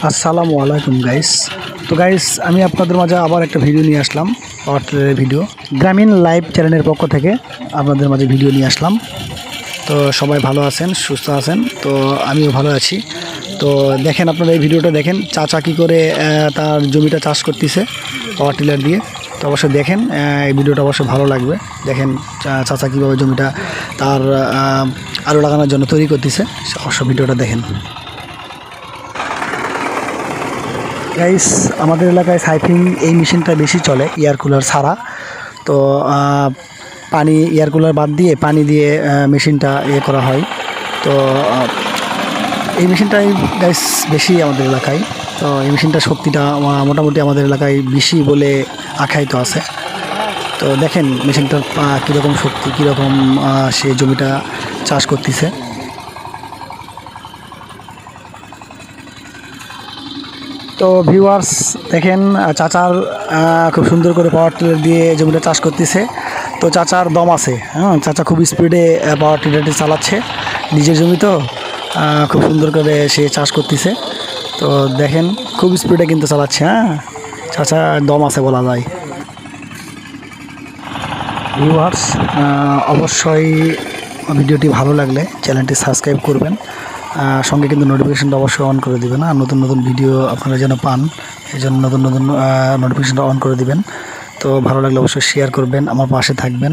আসসালামু আলাইকুম গাইস। তো গাইস, আমি আপনাদের মাঝে আবার একটা ভিডিও নিয়ে আসলাম, পাওয়ার টিলারের ভিডিও। গ্রামীণ লাইভ চ্যানেলের পক্ষ থেকে আপনাদের মাঝে ভিডিও নিয়ে আসলাম। তো সবাই ভালো আছেন, সুস্থ আছেন, তো আমিও ভালো আছি। তো দেখেন, আপনারা এই ভিডিওটা দেখেন, চাচা কী করে তার জমিটা চাষ করতেছে পাওয়ার টিলার দিয়ে। তো অবশ্যই দেখেন, এই ভিডিওটা অবশ্যই ভালো লাগবে। দেখেন চাচা কীভাবে জমিটা তার আলু লাগানোর জন্য তৈরি করতেছে, অবশ্যই ভিডিওটা দেখেন। গাইস, আমাদের এলাকায় সাইফিং এই মেশিনটা বেশি চলে, এয়ার কুলার ছাড়া। তো পানি, এয়ার কুলার বাদ দিয়ে পানি দিয়ে মেশিনটা করা হয়। তো এই মেশিনটাই গাইস বেশি আমাদের এলাকায়। তো এই মেশিনটার শক্তিটা মোটামুটি আমাদের এলাকায় বেশি বলে আখ্যায়িত আছে। তো দেখেন মেশিনটার কীরকম শক্তি, কীরকম সে জমিটা চাষ করতেছে। তো ভিউয়ার্স দেখেন, চাচার খুব সুন্দর করে পাওয়ার টিলার দিয়ে জমিটা চাষ করতেছে। তো চাচার দম আছে, চাচা খুব স্পিডে পাওয়ার টিলারটি চালাচ্ছে, নিজের জমি তো খুব সুন্দর করে সে চাষ করতেছে। তো দেখেন খুব স্পিডে কিন্তু চালাচ্ছে, চাচা দম আছে বলা যায়। ভিউয়ার্স, অবশ্যই ভিডিওটি ভালো লাগলে চ্যানেলটি সাবস্ক্রাইব করবেন, সঙ্গে কিন্তু নোটিফিকেশানটা অবশ্যই অন করে দেবেন। আর নতুন নতুন ভিডিও আপনারা যেন পান, এই জন্য নতুন নতুন নোটিফিকেশানটা অন করে দিবেন। তো ভালো লাগলে অবশ্যই শেয়ার করবেন, আমার পাশে থাকবেন,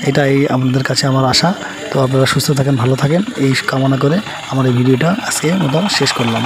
এটাই আপনাদের কাছে আমার আশা। তো আপনারা সুস্থ থাকেন, ভালো থাকেন, এই কামনা করে আমার এই ভিডিওটা আজকে মতো শেষ করলাম।